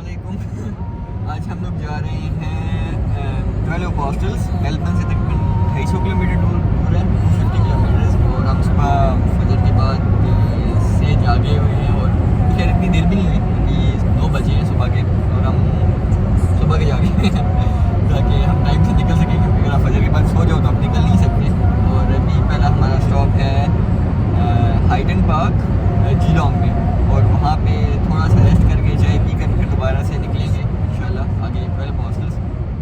अस्सलामुअलैकुम। आज हम लोग जा रहे हैं 12 हॉस्टल्स। मेलबर्न से तकरीबन 250 किलोमीटर दूर है, 50 किलोमीटर। और हम सुबह फजर के बाद से जागे हुए हैं और खैर इतनी देर भी नहीं हुई, अभी 9 बजे हैं सुबह के और हम सुबह के जागे हैं ताकि हम टाइम से निकल सकें, क्योंकि अगर आप फजर के बाद सो जाओ तो आप निकल नहीं सकते। और अभी पहला हमारा स्टॉप है हाइडन पार्क जीलोंग में, और वहाँ पे थोड़ा सा रेस्ट करके चाय पी कर फिर दोबारा से निकलेंगे इंशाल्लाह आगे 12 हॉस्टल्स।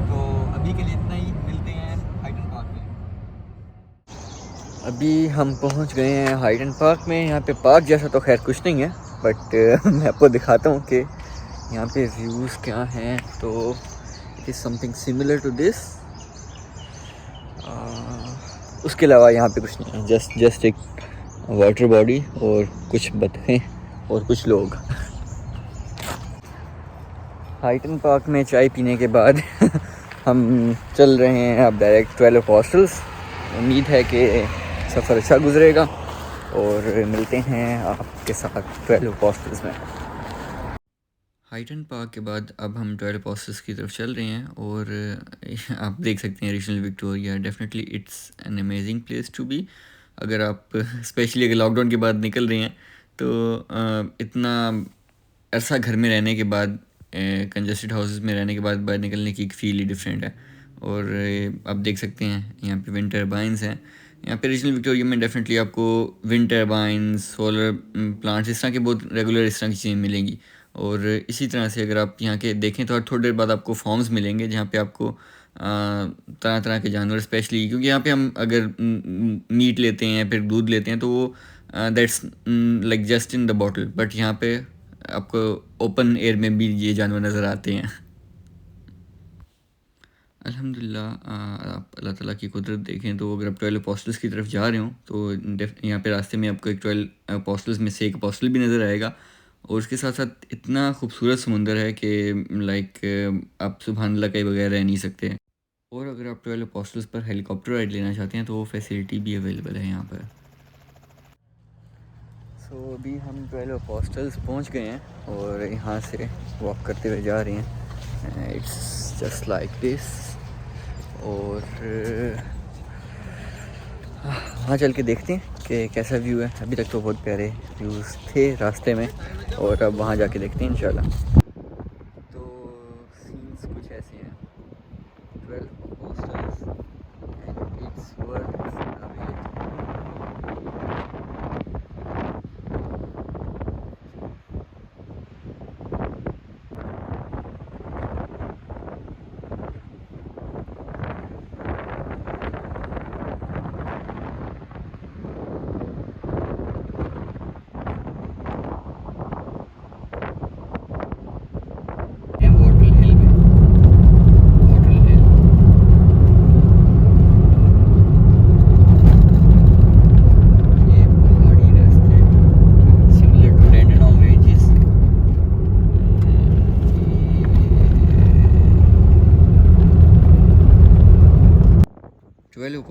तो अभी के लिए इतना ही, मिलते हैं हाइडन पार्क में। अभी हम पहुँच गए हैं हाइडन पार्क में। यहाँ पे पार्क जैसा तो खैर कुछ नहीं है, बट मैं आपको दिखाता हूँ कि यहाँ पे व्यूज़ क्या हैं। तो it is something similar to this. उसके अलावा यहाँ पे कुछ नहीं है, जस्ट एक वाटर बॉडी और कुछ बतखें और कुछ लोग। हाइटन पार्क में चाय पीने के बाद हम चल रहे हैं अब डायरेक्ट 12 हॉस्टल्स। उम्मीद है कि सफ़र अच्छा गुजरेगा और मिलते हैं आपके साथ 12 हॉस्टल्स में। हाइटन पार्क के बाद अब हम 12 हॉस्टल्स की तरफ चल रहे हैं और आप देख सकते हैं regional Victoria. Definitely it's an amazing place to be. अगर आप स्पेशली अगर लॉकडाउन के बाद निकल रहे हैं तो इतना अरसा घर में रहने के बाद, कंजस्टेड हाउसेस में रहने के बाद बाहर निकलने की एक फ़ील ही डिफरेंट है। और आप देख सकते हैं यहाँ पे विंड टर्बाइंस हैं। यहाँ पे रीजनल विक्टोरिया में डेफिनेटली आपको विंड टर्बाइंस, सोलर प्लांट्स, इस तरह के बहुत रेगुलर इस तरह की चीज़ें मिलेंगी। और इसी तरह से अगर आप यहाँ के देखें तो थोड़ी देर बाद आपको फार्म्स मिलेंगे जहाँ पे आपको तरह तरह के जानवर, स्पेशली क्योंकि यहाँ पे हम अगर मीट लेते हैं फिर दूध लेते हैं तो वो that's like just in the bottle, but यहाँ पे आपको ओपन एयर में भी ये जानवर नज़र आते हैं। अल्हम्दुलिल्लाह आप अल्लाह ताला की कुदरत देखें तो अगर आप 12 हॉस्टल्स की तरफ जा रहे हो तो यहाँ पे रास्ते में आपको एक 12 हॉस्टल्स में से एक हॉस्टल भी नज़र आएगा। और उसके साथ साथ इतना खूबसूरत समुंदर है कि लाइक आप सुबहान अल्लाह के बगैर रह नहीं सकते। और अगर आप 12 हॉस्टल्स पर हेलीकॉप्टर राइड लेना चाहते हैं तो वो फैसिलिटी भी अवेलेबल है यहाँ पर। सो अभी हम 12 हॉस्टल्स पहुँच गए हैं और यहाँ से वॉक करते हुए जा रहे हैं। It's just like this. और वहाँ चल के देखते हैं कि कैसा व्यू है। अभी तक तो बहुत प्यारे व्यूज़ थे रास्ते में, और अब वहाँ जाके देखते हैं इंशाल्लाह। तो सीन्स कुछ ऐसे हैं। 12 hostels and it's worth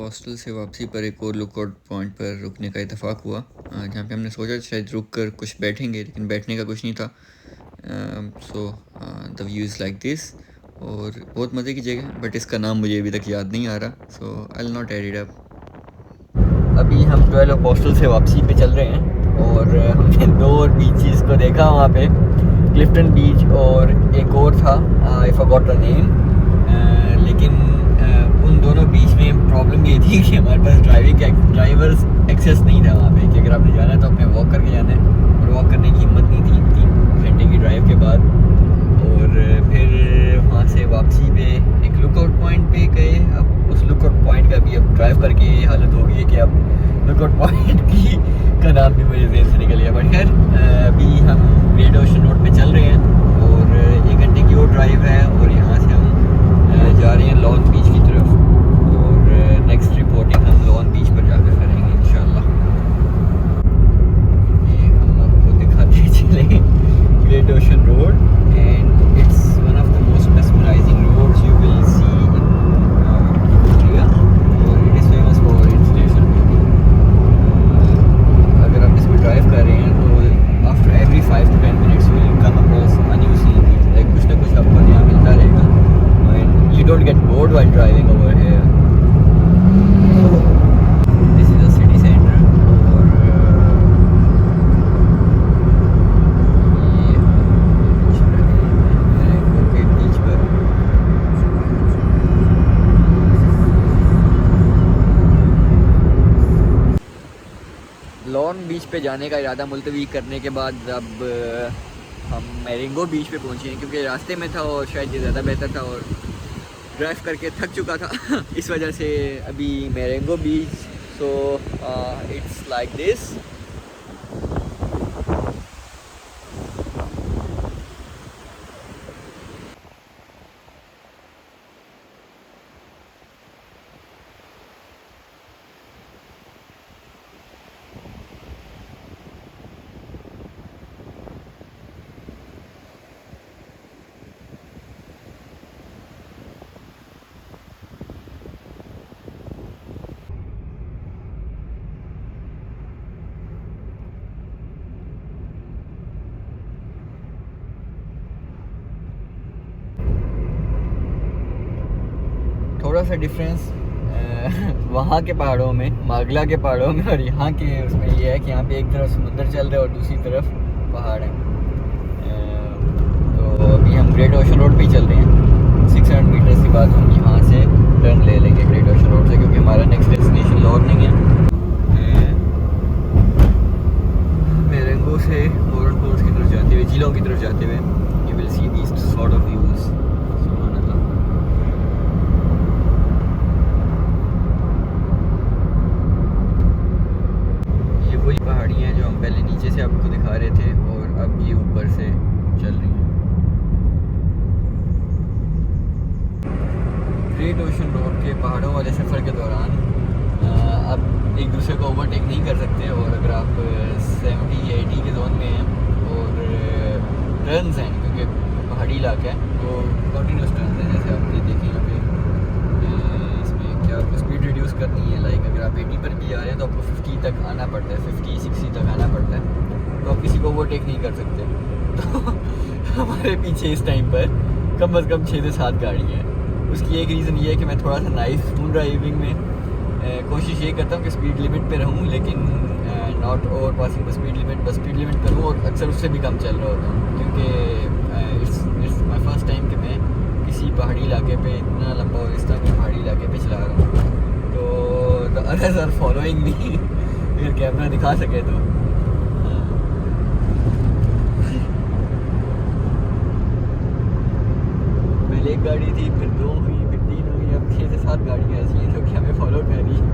hostel से वापसी पर एक और लुकआउट पॉइंट पर रुकने का इत्तेफाक हुआ, जहाँ पे हमने सोचा शायद रुक कर कुछ बैठेंगे, लेकिन बैठने का कुछ नहीं था। So the view is like this. और बहुत मज़े की जगह, बट इसका नाम मुझे अभी तक याद नहीं आ रहा, so I will not add it up. अभी हम 12 हॉस्टल से वापसी पे चल रहे हैं और हमने 2 और बीचेस को देखा वहाँ पे, क्लिफ्टन बीच और एक और था, आई फॉरगॉट द नेम। लेकिन उन दोनों बीच में प्रॉब्लम ये थी कि हमारे पास ड्राइवर्स एक्सेस नहीं था वहाँ पे, कि अगर आपने जाना है तो अपने वॉक करके जाना है, और वॉक करने की हिम्मत नहीं थी 3 घंटे की ड्राइव के बाद। और फिर वहाँ से वापसी पे एक लुकआउट पॉइंट पे गए। अब उस लुकआउट पॉइंट का भी अब ड्राइव करके ये हालत हो गई है कि अब लुकआउट पॉइंट का नाम भी मुझे जेहन से निकल गया। बट खैर अभी हम ग्रेट ओशन रोड पे चल रहे हैं और 1 घंटे की और ड्राइव है, और यहाँ से हम जा रहे हैं लॉन बीच की तरफ। और नेक्स्ट रिपोर्टिंग हम लॉन बीच पर जाकर करेंगे इंशाल्लाह। ये हम आपको दिखाते चलेंगे। पे जाने का इरादा मुलतवी करने के बाद अब हम मैरिंगो बीच पे पहुँचे हैं, क्योंकि रास्ते में था और शायद ये ज़्यादा बेहतर था और ड्राइव करके थक चुका था इस वजह से अभी Marengo beach. So it's like this. थोड़ा सा डिफरेंस वहाँ के पहाड़ों में, मागला के पहाड़ों में और यहाँ के उसमें ये है कि यहाँ पे एक तरफ समुंदर चल रहा है और दूसरी तरफ पहाड़ है। तो अभी हम ग्रेट ओशन रोड पे ही चल रहे हैं। 600 मीटर्स के बाद हम यहाँ से टर्न ले लेंगे ग्रेट ओशन रोड से, क्योंकि हमारा नेक्स्ट डेस्टिनेशन लॉर नहीं है। मैरिंगो से मोरनपोर्ट की तरफ जाते हुए, जिलों की तरफ जाते हुए, you will see these sort of views. वही पहाड़ियाँ हैं जो हम पहले नीचे से आपको दिखा रहे थे और अब ये ऊपर से चल रही हैं। ग्रेट ओशन रोड के पहाड़ों वाले सफ़र के दौरान अब एक दूसरे को ओवरटेक नहीं कर सकते, और अगर आप 70 या 80 के जोन में हैं और टर्न्स हैं, क्योंकि पहाड़ी इलाका है तो कंटिन्यूस टर्न्स हैं। जैसे आप ये देखें यहाँ पे, इसमें क्या आपको स्पीड रिड्यूस करनी है, लाइक अगर आप 80 पर भी आ रहे हैं तो आपको 50 तक आना पड़ता है, 50-60 तक आना पड़ता है, तो आप किसी को ओवरटेक नहीं कर सकते। तो हमारे पीछे इस टाइम पर कम से कम 6 से 7 गाड़ियाँ हैं। उसकी एक रीज़न ये है कि मैं थोड़ा सा नाइस स्मूथ ड्राइविंग में कोशिश ये करता हूँ कि स्पीड लिमिट पे रहूँ, लेकिन not over passing the speed limit, बस स्पीड लिमिट पर हूँ और अक्सर उससे भी कम चल रहा होता हूँ, क्योंकि इट्स माई फर्स्ट टाइम कि मैं किसी पहाड़ी इलाके पे इतना लंबा और इस तरह के पहाड़ी इलाके पे चला रहा हूँ। तो the others are following me, अगर कैमरा दिखा सके तो। पहले एक गाड़ी थी, फिर 2 हुई, फिर 3 हुई, अब 6 से 7 गाड़ियाँ ऐसी हैं जो कि हमें फॉलो कर रही हैं।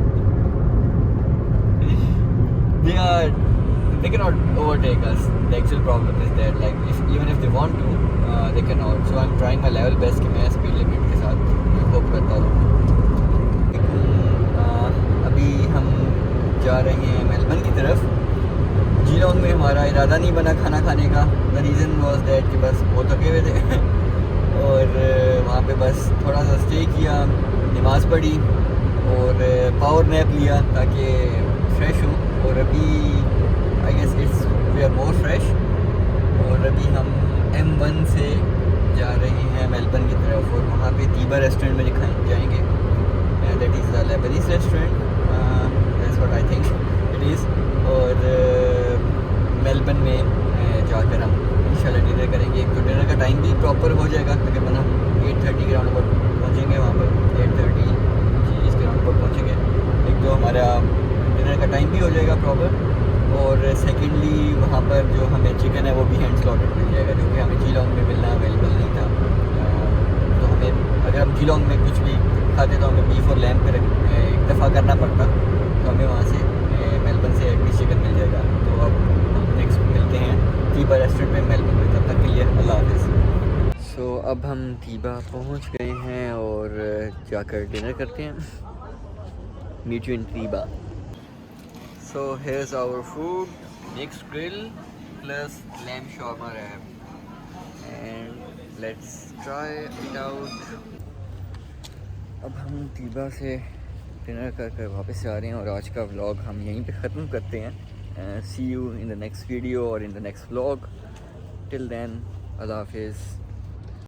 They cannot overtake us. The actual problem is that, like, even if they want to, they cannot. So I'm trying my level best कि मैं स्पीड लिमिट के साथ कोप करता रहूँ। अभी हम जा रहे हैं मेलबर्न की तरफ। जिलोंग में हमारा इरादा नहीं बना खाना खाने का। द रीज़न वॉज दैट कि बस बहुत थके हुए थे और वहाँ पे बस थोड़ा सा स्टे किया, नमाज़ पढ़ी और पावर नैप लिया ताकि फ्रेश हूँ। और अभी I guess it's we are more fresh, और अभी हम M1 से जा रहे हैं मेलबर्न की तरफ, और वहाँ पे तीबा रेस्टोरेंट में जाएंगे। That is the Leibniz restaurant, that's what I think it is. और मेलबर्न में जाकर हम इंशाल्लाह डिनर करेंगे। एक तो डिनर का टाइम भी प्रॉपर हो जाएगा, तकरीबन हम 8:30 के राउंड पर पहुँचेंगे वहाँ पर, 8:30 इसके राउंड पर पहुँचेंगे। एक तो हमारा डिनर का टाइम भी हो जाएगा प्रॉपर, और सेकेंडली वहाँ पर जो हमें चिकन है वो भी हैंड स्लॉटेड मिल जाएगा, जो कि हमें जिलोंग में मिलना अवेलेबल नहीं था। तो हमें अगर हम जिलोंग में कुछ भी खाते तो हमें बीफ और लैम्प पर एक दफ़ा करना पड़ता, तो हमें वहाँ से मेलबर्न से पीस चिकन मिल जाएगा। तो अब नेक्स्ट मिलते हैं तीबा रेस्टोरेंट में मेलबर्न में, तब तक के लिए अल्लाह हाफ़िज़। सो अब हम तीबा पहुँच गए हैं और जाकर डिनर करते हैं। Meet you in Taiba. So here's our food, mixed grill plus lamb shawarma wrap, and let's try it out. अब हम तीबा से डिनर कर वापस आ रहे हैं और आज का व्लॉग हम यहीं पे ख़त्म करते हैं। See you in the next video or in the next vlog. Till then, Allah Hafiz.